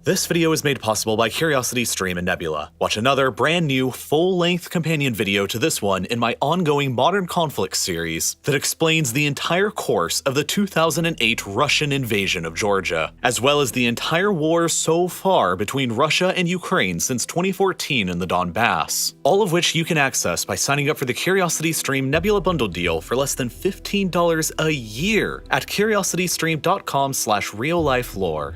This video is made possible by CuriosityStream and Nebula. Watch another brand new full-length companion video to this one in my ongoing Modern Conflicts series that explains the entire course of the 2008 Russian invasion of Georgia, as well as the entire war so far between Russia and Ukraine since 2014 in the Donbass, all of which you can access by signing up for the CuriosityStream Nebula bundle deal for less than $15 a year at curiositystream.com/RealLifeLore.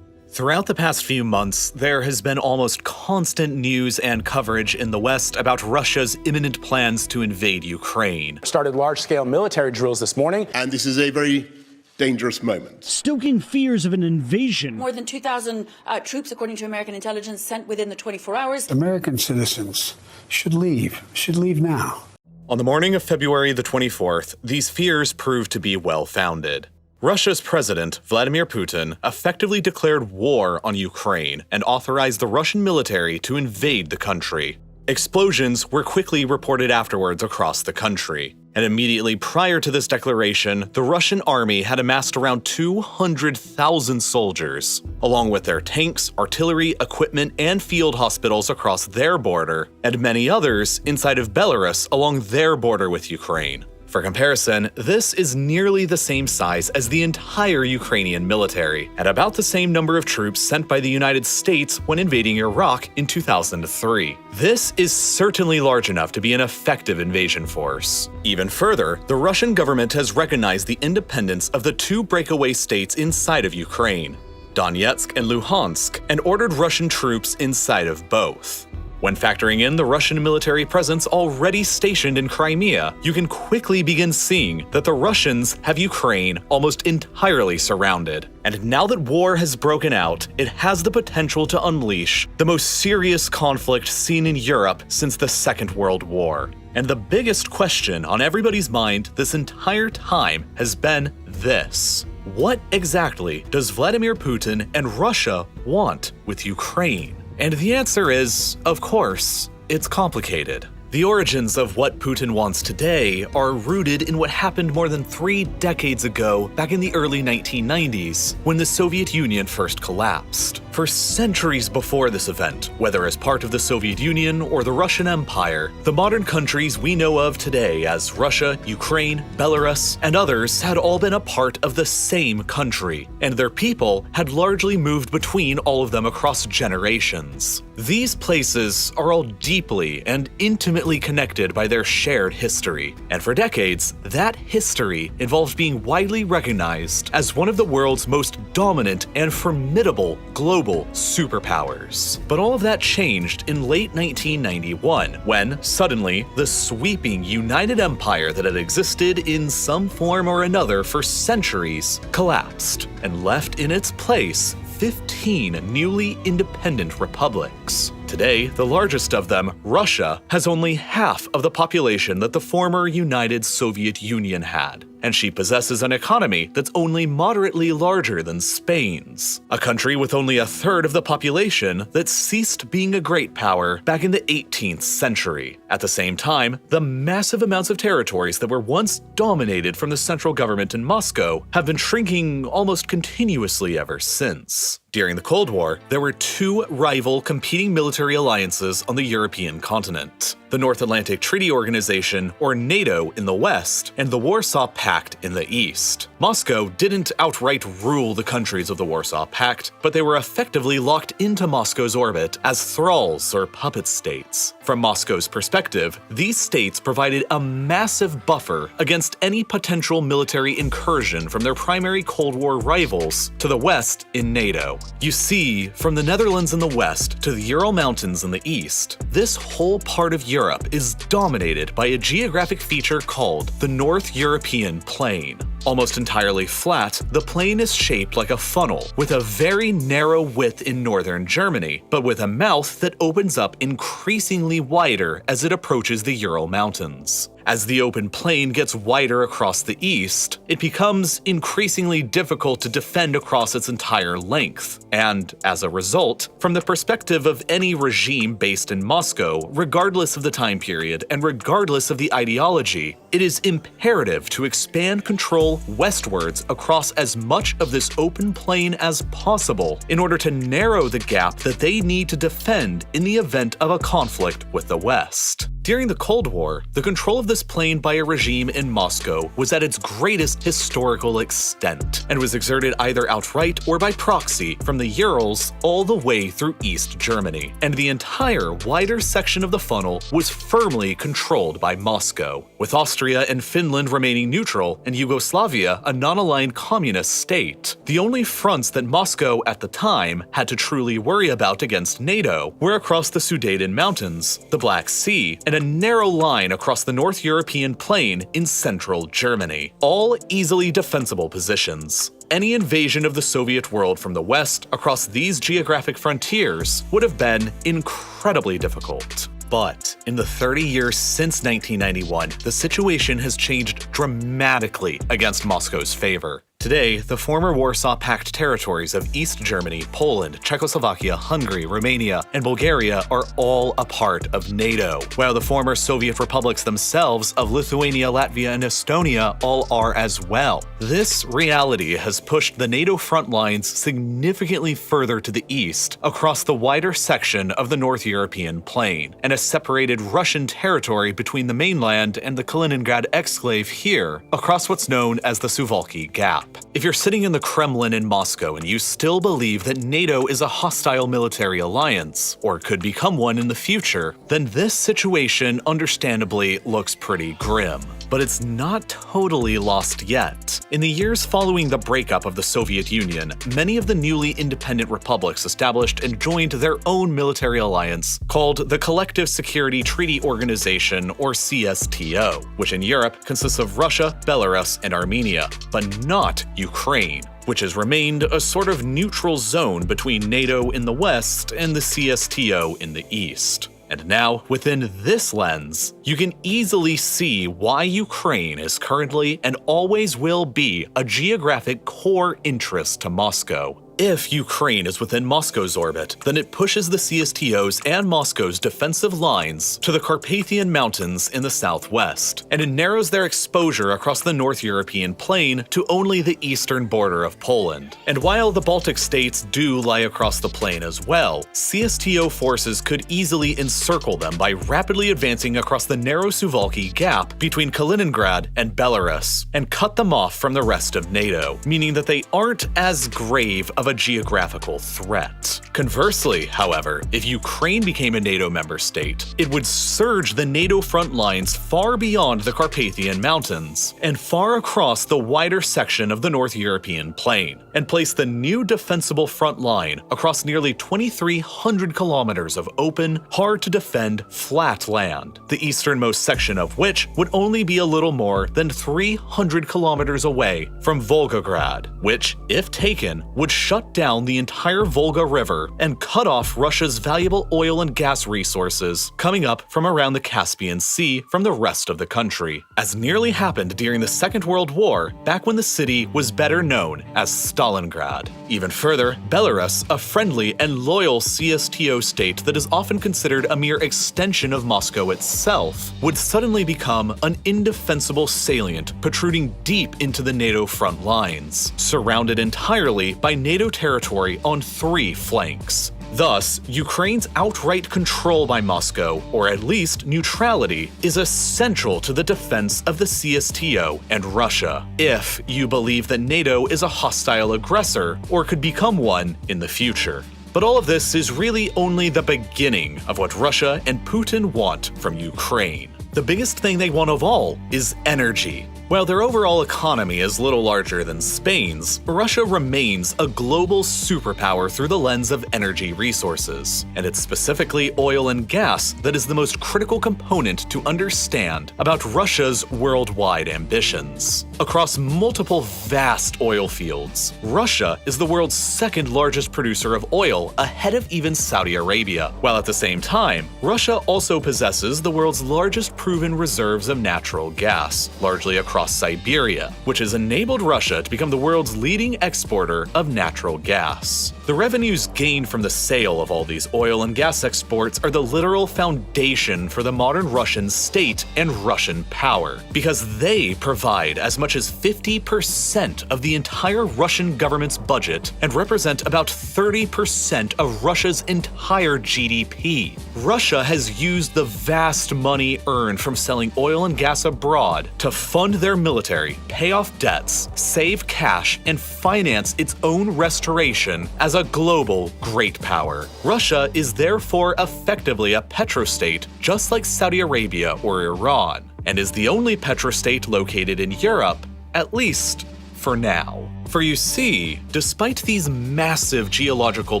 Throughout the past few months, there has been almost constant news and coverage in the West about Russia's imminent plans to invade Ukraine. Started large-scale military drills this morning. And this is a very dangerous moment. Stoking fears of an invasion. More than 2,000 troops, according to American intelligence, sent within the 24 hours. American citizens should leave now. On the morning of February the 24th, these fears proved to be well-founded. Russia's president, Vladimir Putin, effectively declared war on Ukraine and authorized the Russian military to invade the country. Explosions were quickly reported afterwards across the country, and immediately prior to this declaration, the Russian army had amassed around 200,000 soldiers, along with their tanks, artillery, equipment, and field hospitals across their border, and many others inside of Belarus along their border with Ukraine. For comparison, this is nearly the same size as the entire Ukrainian military, and about the same number of troops sent by the United States when invading Iraq in 2003. This is certainly large enough to be an effective invasion force. Even further, the Russian government has recognized the independence of the two breakaway states inside of Ukraine, Donetsk and Luhansk, and ordered Russian troops inside of both. When factoring in the Russian military presence already stationed in Crimea, you can quickly begin seeing that the Russians have Ukraine almost entirely surrounded. And now that war has broken out, it has the potential to unleash the most serious conflict seen in Europe since the Second World War. And the biggest question on everybody's mind this entire time has been this: what exactly does Vladimir Putin and Russia want with Ukraine? And the answer is, of course, it's complicated. The origins of what Putin wants today are rooted in what happened more than 3 decades ago, back in the early 1990s, when the Soviet Union first collapsed. For centuries before this event, whether as part of the Soviet Union or the Russian Empire, the modern countries we know of today as Russia, Ukraine, Belarus, and others had all been a part of the same country, and their people had largely moved between all of them across generations. These places are all deeply and intimately connected by their shared history, and for decades, that history involved being widely recognized as one of the world's most dominant and formidable global superpowers. But all of that changed in late 1991, when, suddenly, the sweeping United Empire that had existed in some form or another for centuries collapsed, and left in its place 15 newly independent republics. Today, the largest of them, Russia, has only half of the population that the former United Soviet Union had, and she possesses an economy that's only moderately larger than Spain's, a country with only a third of the population that ceased being a great power back in the 18th century. At the same time, the massive amounts of territories that were once dominated from the central government in Moscow have been shrinking almost continuously ever since. During the Cold War, there were 2 rival competing military alliances on the European continent: the North Atlantic Treaty Organization, or NATO, in the West, and the Warsaw Pact in the East. Moscow didn't outright rule the countries of the Warsaw Pact, but they were effectively locked into Moscow's orbit as thralls or puppet states. From Moscow's perspective, these states provided a massive buffer against any potential military incursion from their primary Cold War rivals to the West in NATO. You see, from the Netherlands in the west to the Ural Mountains in the east, this whole part of Europe is dominated by a geographic feature called the North European Plain. Almost entirely flat, the plain is shaped like a funnel, with a very narrow width in northern Germany, but with a mouth that opens up increasingly wider as it approaches the Ural Mountains. As the open plain gets wider across the east, it becomes increasingly difficult to defend across its entire length. And as a result, from the perspective of any regime based in Moscow, regardless of the time period and regardless of the ideology, it is imperative to expand control westwards across as much of this open plain as possible in order to narrow the gap that they need to defend in the event of a conflict with the West. During the Cold War, the control of this plain by a regime in Moscow was at its greatest historical extent, and was exerted either outright or by proxy from the Urals all the way through East Germany, and the entire wider section of the funnel was firmly controlled by Moscow, with Austria and Finland remaining neutral and Yugoslavia a non-aligned communist state. The only fronts that Moscow at the time had to truly worry about against NATO were across the Sudeten Mountains, the Black Sea, and a narrow line across the North European plain in central Germany, all easily defensible positions. Any invasion of the Soviet world from the west across these geographic frontiers would have been incredibly difficult. But in the 30 years since 1991, the situation has changed dramatically against Moscow's favor. Today, the former Warsaw Pact territories of East Germany, Poland, Czechoslovakia, Hungary, Romania, and Bulgaria are all a part of NATO, while the former Soviet republics themselves of Lithuania, Latvia, and Estonia all are as well. This reality has pushed the NATO front lines significantly further to the east, across the wider section of the North European plain, and has separated Russian territory between the mainland and the Kaliningrad exclave here, across what's known as the Suwalki Gap. If you're sitting in the Kremlin in Moscow and you still believe that NATO is a hostile military alliance, or could become one in the future, then this situation understandably looks pretty grim. But it's not totally lost yet. In the years following the breakup of the Soviet Union, many of the newly independent republics established and joined their own military alliance called the Collective Security Treaty Organization, or CSTO, which in Europe consists of Russia, Belarus, and Armenia, but not Ukraine, which has remained a sort of neutral zone between NATO in the west and the CSTO in the east. And now, within this lens, you can easily see why Ukraine is currently and always will be a geographic core interest to Moscow. If Ukraine is within Moscow's orbit, then it pushes the CSTO's and Moscow's defensive lines to the Carpathian Mountains in the southwest, and it narrows their exposure across the North European plain to only the eastern border of Poland. And while the Baltic states do lie across the plain as well, CSTO forces could easily encircle them by rapidly advancing across the narrow Suwalki Gap between Kaliningrad and Belarus, and cut them off from the rest of NATO, meaning that they aren't as grave of a geographical threat. Conversely, however, if Ukraine became a NATO member state, it would surge the NATO front lines far beyond the Carpathian Mountains and far across the wider section of the North European plain, and place the new defensible front line across nearly 2,300 kilometers of open, hard-to-defend, flat land, the easternmost section of which would only be a little more than 300 kilometers away from Volgograd, which, if taken, would shut down the entire Volga River and cut off Russia's valuable oil and gas resources coming up from around the Caspian Sea from the rest of the country, as nearly happened during the Second World War, back when the city was better known as Stalingrad. Even further, Belarus, a friendly and loyal CSTO state that is often considered a mere extension of Moscow itself, would suddenly become an indefensible salient protruding deep into the NATO front lines, surrounded entirely by NATO territory on 3 flanks. Thus, Ukraine's outright control by Moscow, or at least neutrality, is essential to the defense of the CSTO and Russia, if you believe that NATO is a hostile aggressor or could become one in the future. But all of this is really only the beginning of what Russia and Putin want from Ukraine. The biggest thing they want of all is energy. While their overall economy is little larger than Spain's, Russia remains a global superpower through the lens of energy resources, and it's specifically oil and gas that is the most critical component to understand about Russia's worldwide ambitions. Across multiple vast oil fields, Russia is the world's second largest producer of oil, ahead of even Saudi Arabia, while at the same time, Russia also possesses the world's largest proven reserves of natural gas, largely across Siberia, which has enabled Russia to become the world's leading exporter of natural gas. The revenues gained from the sale of all these oil and gas exports are the literal foundation for the modern Russian state and Russian power, because they provide as much as 50% of the entire Russian government's budget and represent about 30% of Russia's entire GDP. Russia has used the vast money earned from selling oil and gas abroad to fund their military, pay off debts, save cash, and finance its own restoration as a global great power. Russia is therefore effectively a petrostate, just like Saudi Arabia or Iran, and is the only petrostate located in Europe, at least for now. For you see, despite these massive geological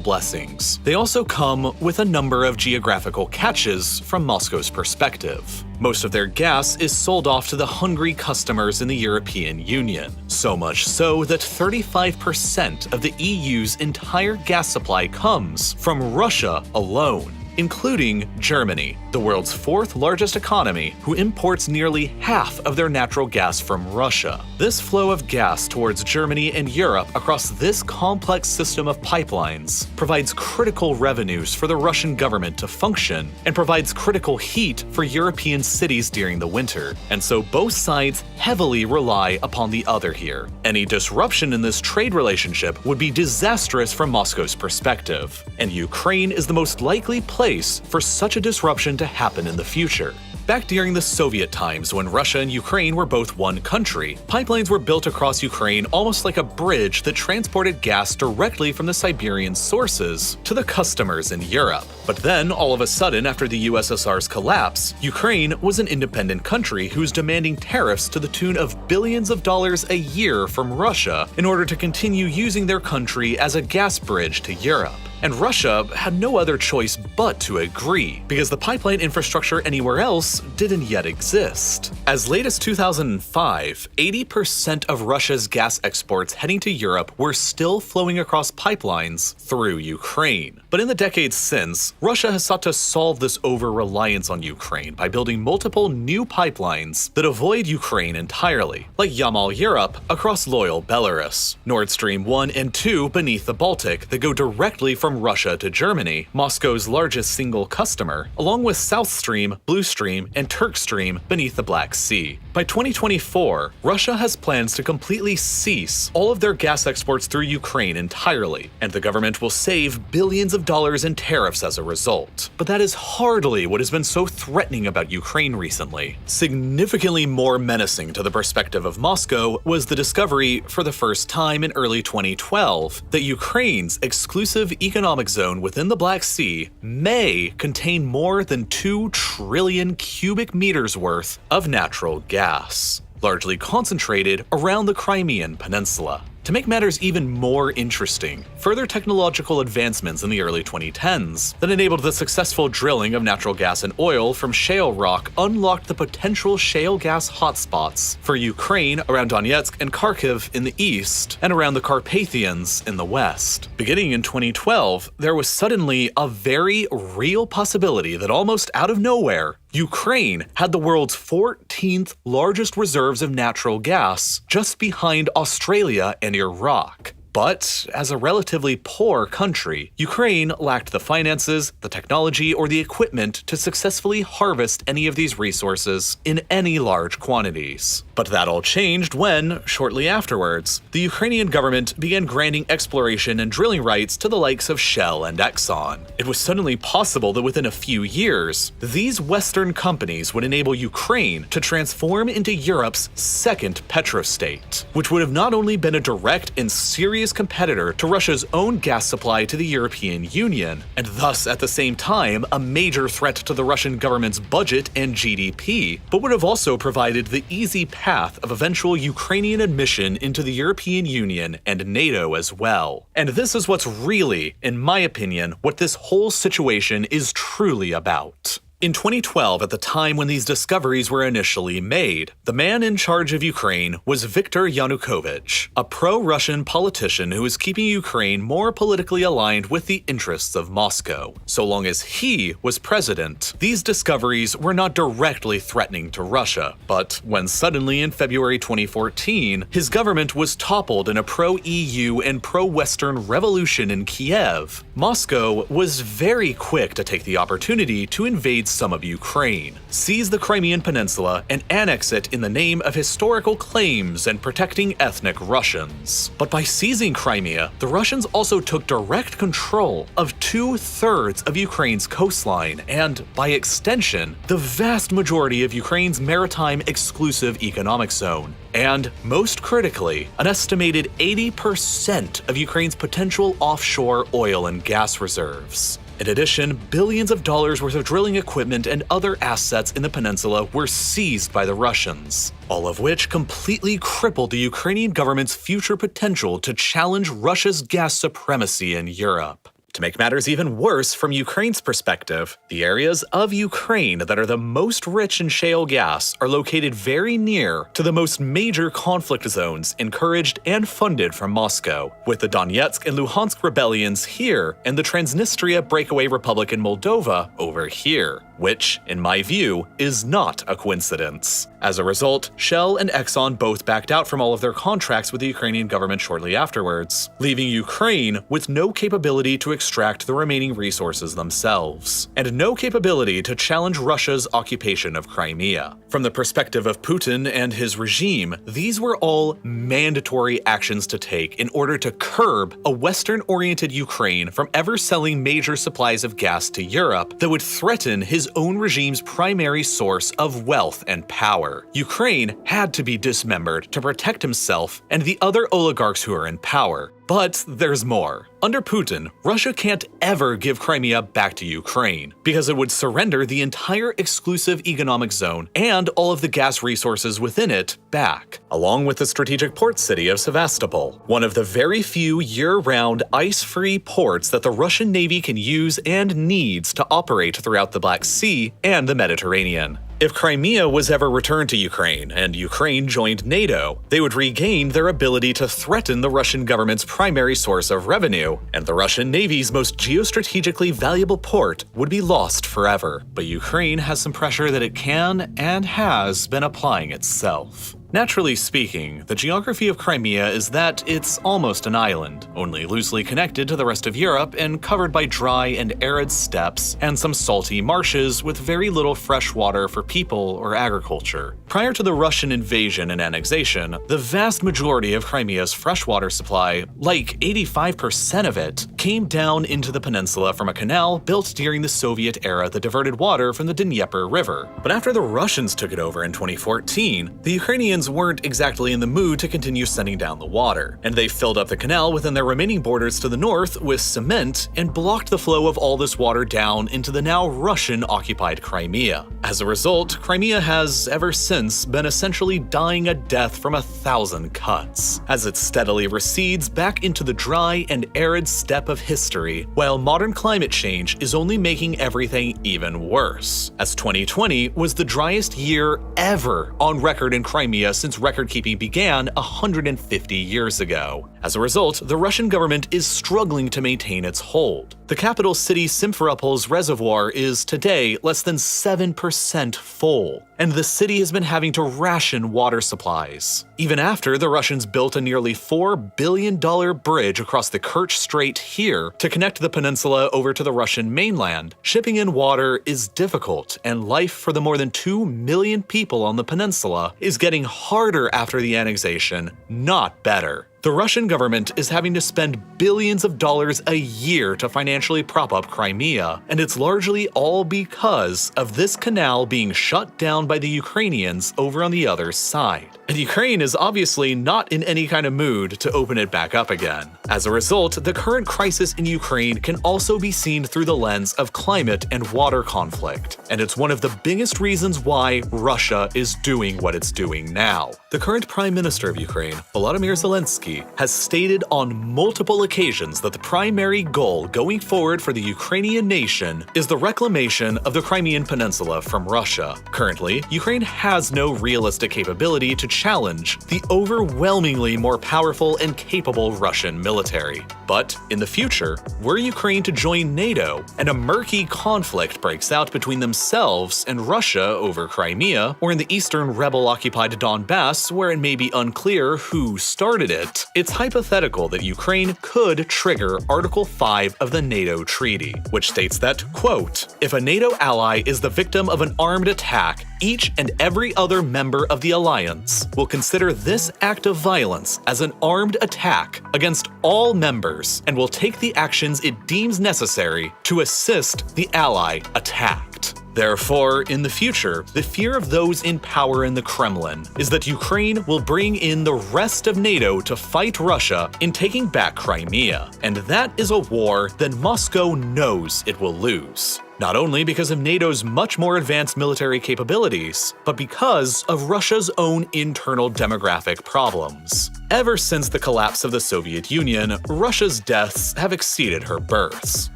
blessings, they also come with a number of geographical catches from Moscow's perspective. Most of their gas is sold off to the hungry customers in the European Union, so much so that 35% of the EU's entire gas supply comes from Russia alone, including Germany, the world's fourth largest economy, who imports nearly half of their natural gas from Russia. This flow of gas towards Germany and Europe across this complex system of pipelines provides critical revenues for the Russian government to function and provides critical heat for European cities during the winter. And so both sides heavily rely upon the other here. Any disruption in this trade relationship would be disastrous from Moscow's perspective, and Ukraine is the most likely place for such a disruption to happen in the future. Back during the Soviet times, when Russia and Ukraine were both one country, pipelines were built across Ukraine almost like a bridge that transported gas directly from the Siberian sources to the customers in Europe. But then, all of a sudden, after the USSR's collapse, Ukraine was an independent country who was demanding tariffs to the tune of billions of dollars a year from Russia in order to continue using their country as a gas bridge to Europe. And Russia had no other choice but to agree, because the pipeline infrastructure anywhere else didn't yet exist. As late as 2005, 80% of Russia's gas exports heading to Europe were still flowing across pipelines through Ukraine. But in the decades since, Russia has sought to solve this over-reliance on Ukraine by building multiple new pipelines that avoid Ukraine entirely, like Yamal Europe across loyal Belarus, Nord Stream 1 and 2 beneath the Baltic that go directly from Russia to Germany, Moscow's largest single customer, along with South Stream, Blue Stream, and Turk Stream beneath the Black Sea. By 2024, Russia has plans to completely cease all of their gas exports through Ukraine entirely, and the government will save billions of dollars in tariffs as a result. But that is hardly what has been so threatening about Ukraine recently. Significantly more menacing to the perspective of Moscow was the discovery, for the first time in early 2012, that Ukraine's exclusive economic zone within the Black Sea may contain more than 2 trillion cubic meters worth of natural gas, largely concentrated around the Crimean Peninsula. To make matters even more interesting, further technological advancements in the early 2010s that enabled the successful drilling of natural gas and oil from shale rock unlocked the potential shale gas hotspots for Ukraine around Donetsk and Kharkiv in the east and around the Carpathians in the west. Beginning in 2012, there was suddenly a very real possibility that almost out of nowhere, Ukraine had the world's 14th largest reserves of natural gas, just behind Australia and Iraq. But as a relatively poor country, Ukraine lacked the finances, the technology, or the equipment to successfully harvest any of these resources in any large quantities. But that all changed when, shortly afterwards, the Ukrainian government began granting exploration and drilling rights to the likes of Shell and Exxon. It was suddenly possible that within a few years, these Western companies would enable Ukraine to transform into Europe's second petrostate, which would have not only been a direct and serious competitor to Russia's own gas supply to the European Union, and thus at the same time a major threat to the Russian government's budget and GDP, but would have also provided the easy path of eventual Ukrainian admission into the European Union and NATO as well. And this is what's really, in my opinion, what this whole situation is truly about. In 2012, at the time when these discoveries were initially made, the man in charge of Ukraine was Viktor Yanukovych, a pro-Russian politician who was keeping Ukraine more politically aligned with the interests of Moscow. So long as he was president, these discoveries were not directly threatening to Russia. But when suddenly in February 2014, his government was toppled in a pro-EU and pro-Western revolution in Kiev, Moscow was very quick to take the opportunity to invade some of Ukraine, seize the Crimean Peninsula, and annex it in the name of historical claims and protecting ethnic Russians. But by seizing Crimea, the Russians also took direct control of 2/3 of Ukraine's coastline and, by extension, the vast majority of Ukraine's maritime exclusive economic zone. And, most critically, an estimated 80% of Ukraine's potential offshore oil and gas reserves. In addition, billions of dollars worth of drilling equipment and other assets in the peninsula were seized by the Russians, all of which completely crippled the Ukrainian government's future potential to challenge Russia's gas supremacy in Europe. To make matters even worse from Ukraine's perspective, the areas of Ukraine that are the most rich in shale gas are located very near to the most major conflict zones encouraged and funded from Moscow, with the Donetsk and Luhansk rebellions here and the Transnistria breakaway republic in Moldova over here, which, in my view, is not a coincidence. As a result, Shell and Exxon both backed out from all of their contracts with the Ukrainian government shortly afterwards, leaving Ukraine with no capability to extract the remaining resources themselves, and no capability to challenge Russia's occupation of Crimea. From the perspective of Putin and his regime, these were all mandatory actions to take in order to curb a Western-oriented Ukraine from ever selling major supplies of gas to Europe that would threaten his own regime's primary source of wealth and power. Ukraine had to be dismembered to protect himself and the other oligarchs who are in power. But there's more. Under Putin, Russia can't ever give Crimea back to Ukraine, because it would surrender the entire exclusive economic zone and all of the gas resources within it back, along with the strategic port city of Sevastopol, one of the very few year-round ice-free ports that the Russian Navy can use and needs to operate throughout the Black Sea and the Mediterranean. If Crimea was ever returned to Ukraine and Ukraine joined NATO, they would regain their ability to threaten the Russian government's primary source of revenue, and the Russian Navy's most geostrategically valuable port would be lost forever. But Ukraine has some pressure that it can and has been applying itself. Naturally speaking, the geography of Crimea is that it's almost an island, only loosely connected to the rest of Europe and covered by dry and arid steppes and some salty marshes with very little fresh water for people or agriculture. Prior to the Russian invasion and annexation, the vast majority of Crimea's freshwater supply, like 85% of it, came down into the peninsula from a canal built during the Soviet era that diverted water from the Dnieper River. But after the Russians took it over in 2014, the Ukrainians weren't exactly in the mood to continue sending down the water, and they filled up the canal within their remaining borders to the north with cement and blocked the flow of all this water down into the now Russian-occupied Crimea. As a result, Crimea has ever since been essentially dying a death from 1,000 cuts, as it steadily recedes back into the dry and arid steppe of history, while modern climate change is only making everything even worse, as 2020 was the driest year ever on record in Crimea since record-keeping began 150 years ago. As a result, the Russian government is struggling to maintain its hold. The capital city Simferopol's reservoir is today less than 7% full, and the city has been having to ration water supplies, even after the Russians built a nearly $4 billion bridge across the Kerch Strait here to connect the peninsula over to the Russian mainland. Shipping in water is difficult, and life for the more than 2 million people on the peninsula is getting harder after the annexation, not better. The Russian government is having to spend billions of dollars a year to financially prop up Crimea, and it's largely all because of this canal being shut down by the Ukrainians over on the other side. And Ukraine is obviously not in any kind of mood to open it back up again. As a result, the current crisis in Ukraine can also be seen through the lens of climate and water conflict, and it's one of the biggest reasons why Russia is doing what it's doing now. The current Prime Minister of Ukraine, Volodymyr Zelensky, monarchy, has stated on multiple occasions that the primary goal going forward for the Ukrainian nation is the reclamation of the Crimean Peninsula from Russia. Currently, Ukraine has no realistic capability to challenge the overwhelmingly more powerful and capable Russian military. But in the future, were Ukraine to join NATO and a murky conflict breaks out between themselves and Russia over Crimea, or in the eastern rebel-occupied Donbass where it may be unclear who started it, it's hypothetical that Ukraine could trigger Article 5 of the NATO treaty, which states that, quote, "If a NATO ally is the victim of an armed attack, each and every other member of the alliance will consider this act of violence as an armed attack against all members and will take the actions it deems necessary to assist the ally attacked." Therefore, in the future, the fear of those in power in the Kremlin is that Ukraine will bring in the rest of NATO to fight Russia in taking back Crimea, and that is a war that Moscow knows it will lose. Not only because of NATO's much more advanced military capabilities, but because of Russia's own internal demographic problems. Ever since the collapse of the Soviet Union, Russia's deaths have exceeded her births,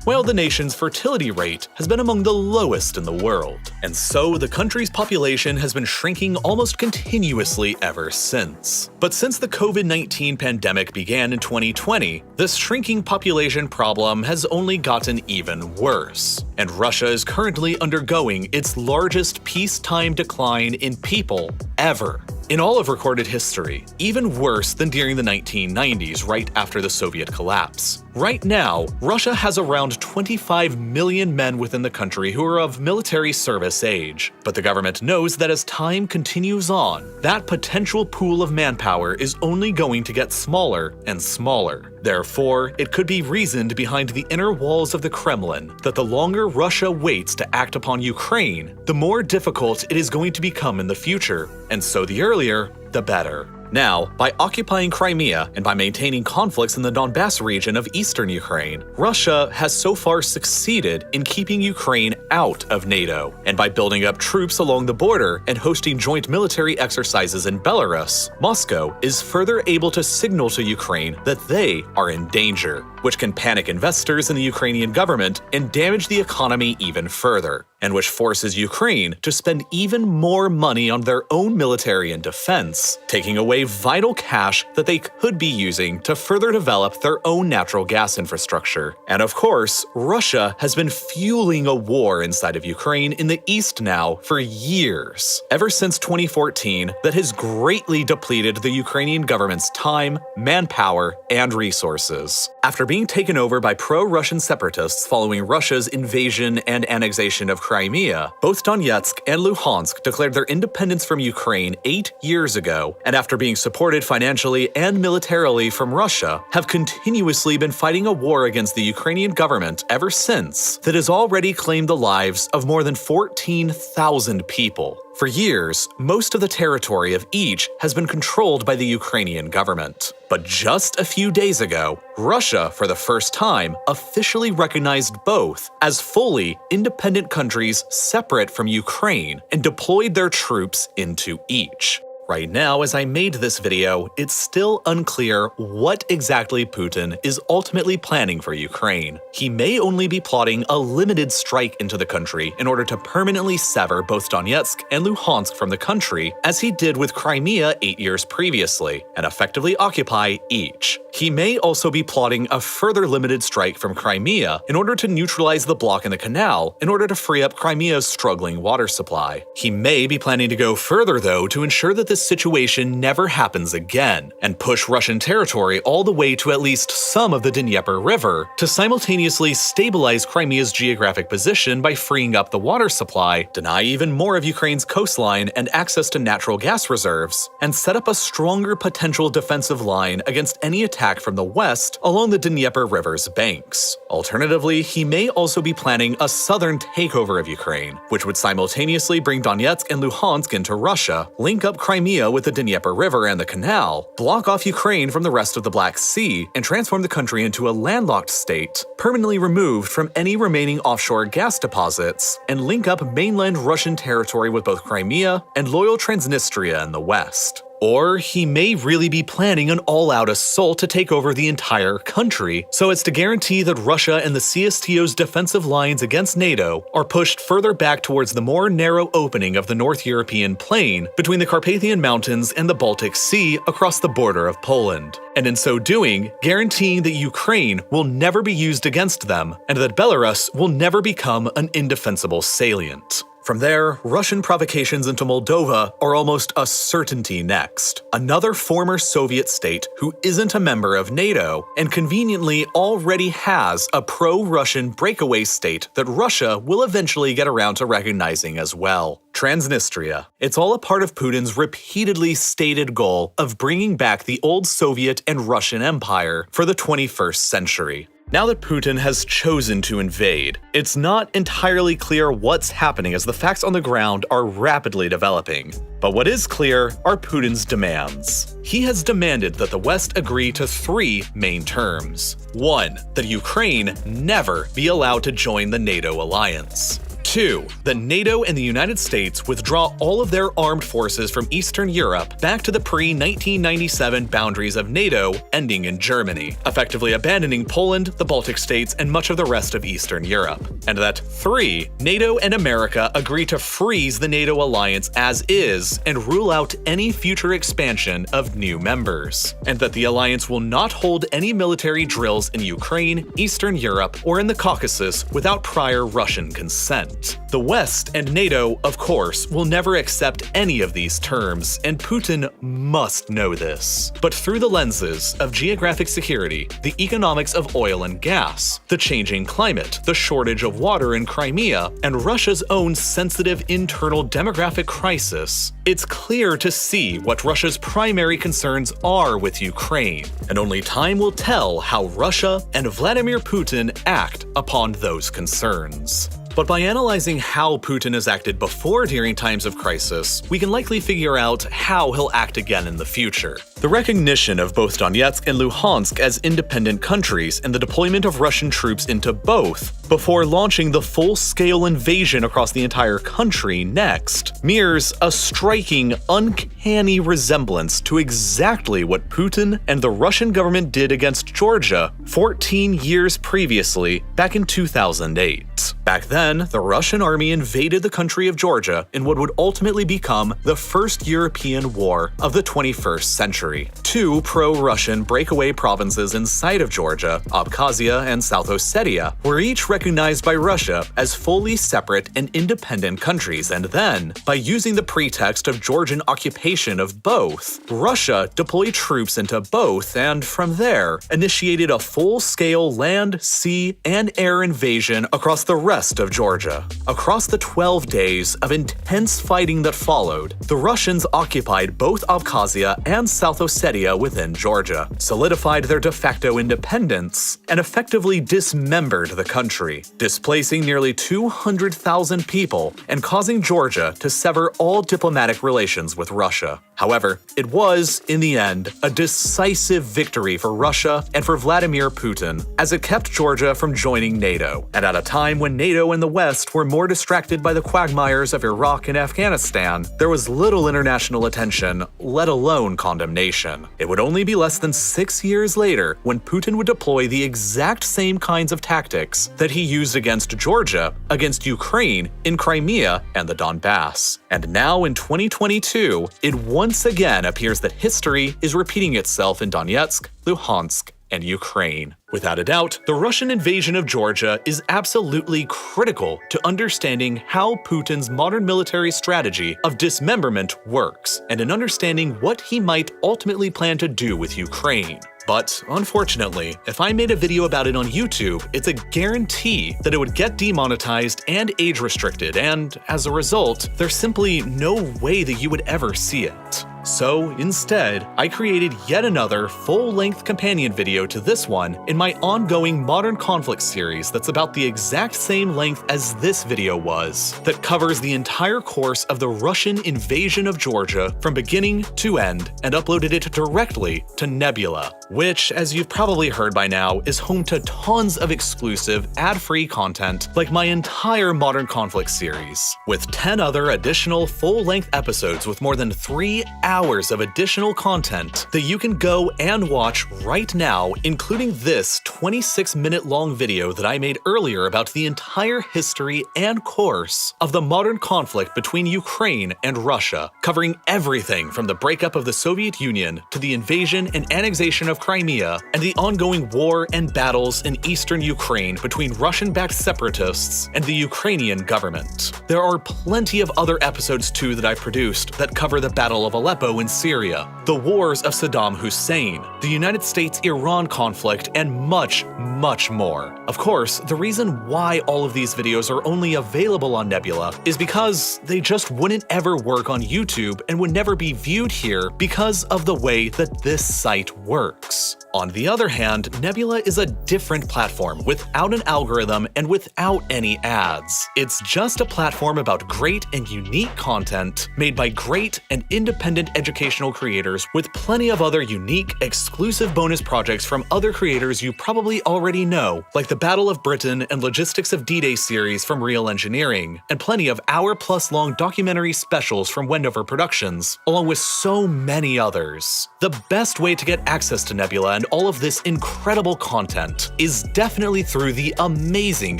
while the nation's fertility rate has been among the lowest in the world. And so the country's population has been shrinking almost continuously ever since. But since the COVID-19 pandemic began in 2020, this shrinking population problem has only gotten even worse, and Russia is currently undergoing its largest peacetime decline in people ever. In all of recorded history, even worse than during the 1990s right after the Soviet collapse. Right now, Russia has around 25 million men within the country who are of military service age, but the government knows that as time continues on, that potential pool of manpower is only going to get smaller and smaller. Therefore, it could be reasoned behind the inner walls of the Kremlin that the longer Russia waits to act upon Ukraine, the more difficult it is going to become in the future, and so the earlier, the better. Now, by occupying Crimea and by maintaining conflicts in the Donbass region of eastern Ukraine, Russia has so far succeeded in keeping Ukraine out of NATO. And by building up troops along the border and hosting joint military exercises in Belarus, Moscow is further able to signal to Ukraine that they are in danger, which can panic investors in the Ukrainian government and damage the economy even further, and which forces Ukraine to spend even more money on their own military and defense, taking away vital cash that they could be using to further develop their own natural gas infrastructure. And of course, Russia has been fueling a war inside of Ukraine in the east now for years, ever since 2014, that has greatly depleted the Ukrainian government's time, manpower, and resources. After being taken over by pro-Russian separatists following Russia's invasion and annexation of Crimea, both Donetsk and Luhansk declared their independence from Ukraine 8 years ago, and after being supported financially and militarily from Russia, have continuously been fighting a war against the Ukrainian government ever since that has already claimed the lives of more than 14,000 people. For years, most of the territory of each has been controlled by the Ukrainian government. But just a few days ago, Russia, for the first time, officially recognized both as fully independent countries separate from Ukraine and deployed their troops into each. Right now, as I made this video, it's still unclear what exactly Putin is ultimately planning for Ukraine. He may only be plotting a limited strike into the country in order to permanently sever both Donetsk and Luhansk from the country, as he did with Crimea 8 years previously, and effectively occupy each. He may also be plotting a further limited strike from Crimea in order to neutralize the block in the canal in order to free up Crimea's struggling water supply. He may be planning to go further, though, to ensure that this situation never happens again, and push Russian territory all the way to at least some of the Dnieper River to simultaneously stabilize Crimea's geographic position by freeing up the water supply, deny even more of Ukraine's coastline and access to natural gas reserves, and set up a stronger potential defensive line against any attack from the west along the Dnieper River's banks. Alternatively, he may also be planning a southern takeover of Ukraine, which would simultaneously bring Donetsk and Luhansk into Russia, link up Crimea with the Dnieper River and the canal, block off Ukraine from the rest of the Black Sea, and transform the country into a landlocked state, permanently removed from any remaining offshore gas deposits, and link up mainland Russian territory with both Crimea and loyal Transnistria in the west. Or he may really be planning an all-out assault to take over the entire country, so as to guarantee that Russia and the CSTO's defensive lines against NATO are pushed further back towards the more narrow opening of the North European plain between the Carpathian Mountains and the Baltic Sea across the border of Poland, and in so doing, guaranteeing that Ukraine will never be used against them and that Belarus will never become an indefensible salient. From there, Russian provocations into Moldova are almost a certainty next. Another former Soviet state who isn't a member of NATO and conveniently already has a pro-Russian breakaway state that Russia will eventually get around to recognizing as well. Transnistria. It's all a part of Putin's repeatedly stated goal of bringing back the old Soviet and Russian empire for the 21st century. Now that Putin has chosen to invade, it's not entirely clear what's happening as the facts on the ground are rapidly developing. But what is clear are Putin's demands. He has demanded that the West agree to 3 main terms. 1. That Ukraine never be allowed to join the NATO alliance. 2. That NATO and the United States withdraw all of their armed forces from Eastern Europe back to the pre-1997 boundaries of NATO, ending in Germany, effectively abandoning Poland, the Baltic states, and much of the rest of Eastern Europe. And that 3. NATO and America agree to freeze the NATO alliance as is and rule out any future expansion of new members. And that the alliance will not hold any military drills in Ukraine, Eastern Europe, or in the Caucasus without prior Russian consent. The West and NATO, of course, will never accept any of these terms, and Putin must know this. But through the lenses of geographic security, the economics of oil and gas, the changing climate, the shortage of water in Crimea, and Russia's own sensitive internal demographic crisis, it's clear to see what Russia's primary concerns are with Ukraine, and only time will tell how Russia and Vladimir Putin act upon those concerns. But by analyzing how Putin has acted before during times of crisis, we can likely figure out how he'll act again in the future. The recognition of both Donetsk and Luhansk as independent countries and the deployment of Russian troops into both, before launching the full-scale invasion across the entire country next, mirrors a striking, uncanny resemblance to exactly what Putin and the Russian government did against Georgia 14 years previously, back in 2008. Back then, the Russian army invaded the country of Georgia in what would ultimately become the first European war of the 21st century. 2 pro-Russian breakaway provinces inside of Georgia, Abkhazia and South Ossetia, were each recognized by Russia as fully separate and independent countries, and then, by using the pretext of Georgian occupation of both, Russia deployed troops into both and, from there, initiated a full-scale land, sea, and air invasion across the rest of Georgia. Across the 12 days of intense fighting that followed, the Russians occupied both Abkhazia and South Ossetia within Georgia, solidified their de facto independence, and effectively dismembered the country, displacing nearly 200,000 people and causing Georgia to sever all diplomatic relations with Russia. However, it was, in the end, a decisive victory for Russia and for Vladimir Putin, as it kept Georgia from joining NATO, and at a time when NATO and the West were more distracted by the quagmires of Iraq and Afghanistan, there was little international attention, let alone condemnation. It would only be less than 6 years later when Putin would deploy the exact same kinds of tactics that he used against Georgia, against Ukraine, in Crimea, and the Donbass. And now in 2022, it once again appears that history is repeating itself in Donetsk, Luhansk, and Ukraine. Without a doubt, the Russian invasion of Georgia is absolutely critical to understanding how Putin's modern military strategy of dismemberment works, and in understanding what he might ultimately plan to do with Ukraine. But unfortunately, if I made a video about it on YouTube, it's a guarantee that it would get demonetized and age restricted, and as a result, there's simply no way that you would ever see it. So instead, I created yet another full-length companion video to this one in my ongoing Modern Conflict series that's about the exact same length as this video was, that covers the entire course of the Russian invasion of Georgia from beginning to end, and uploaded it directly to Nebula, which, as you've probably heard by now, is home to tons of exclusive, ad-free content like my entire Modern Conflict series, with 10 other additional full-length episodes with more than 3 hours of additional content that you can go and watch right now, including this 26-minute long video that I made earlier about the entire history and course of the modern conflict between Ukraine and Russia, covering everything from the breakup of the Soviet Union to the invasion and annexation of Crimea and the ongoing war and battles in eastern Ukraine between Russian-backed separatists and the Ukrainian government. There are plenty of other episodes too that I've produced that cover the Battle of Aleppo in Syria, the wars of Saddam Hussein, the United States-Iran conflict, and much, much more. Of course, the reason why all of these videos are only available on Nebula is because they just wouldn't ever work on YouTube and would never be viewed here because of the way that this site works. On the other hand, Nebula is a different platform without an algorithm and without any ads. It's just a platform about great and unique content made by great and independent educational creators with plenty of other unique, exclusive bonus projects from other creators you probably already know, like the Battle of Britain and Logistics of D-Day series from Real Engineering, and plenty of hour-plus-long documentary specials from Wendover Productions, along with so many others. The best way to get access to Nebula and all of this incredible content is definitely through the amazing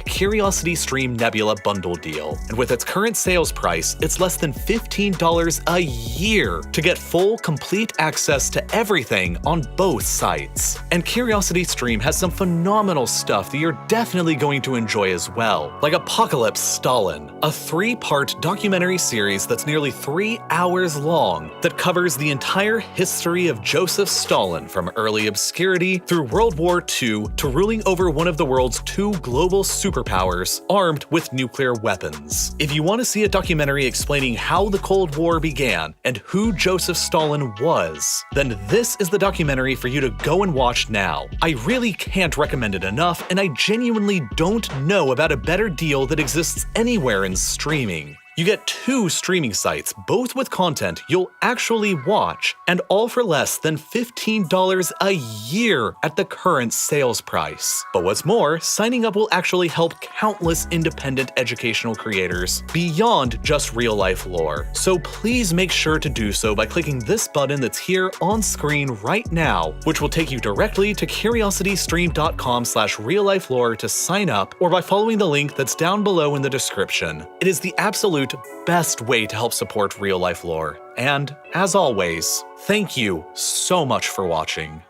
Curiosity Stream Nebula bundle deal. And with its current sales price, it's less than $15 a year to get full, complete access to everything on both sites. And Curiosity Stream has some phenomenal stuff that you're definitely going to enjoy as well, like Apocalypse Stalin, a 3-part documentary series that's nearly 3 hours long that covers the entire history of Joseph Stalin from early obscurity through World War II to ruling over one of the world's 2 global superpowers armed with nuclear weapons. If you want to see a documentary explaining how the Cold War began and who Joseph Stalin was, then this is the documentary for you to go and watch now. I really can't recommend it enough, and I genuinely don't know about a better deal that exists anywhere in streaming. You get 2 streaming sites, both with content you'll actually watch, and all for less than $15 a year at the current sales price. But what's more, signing up will actually help countless independent educational creators beyond just RealLifeLore. So please make sure to do so by clicking this button that's here on screen right now, which will take you directly to curiositystream.com/RealLifeLore to sign up, or by following the link that's down below in the description. It is the absolute best way to help support RealLifeLore. And, as always, thank you so much for watching.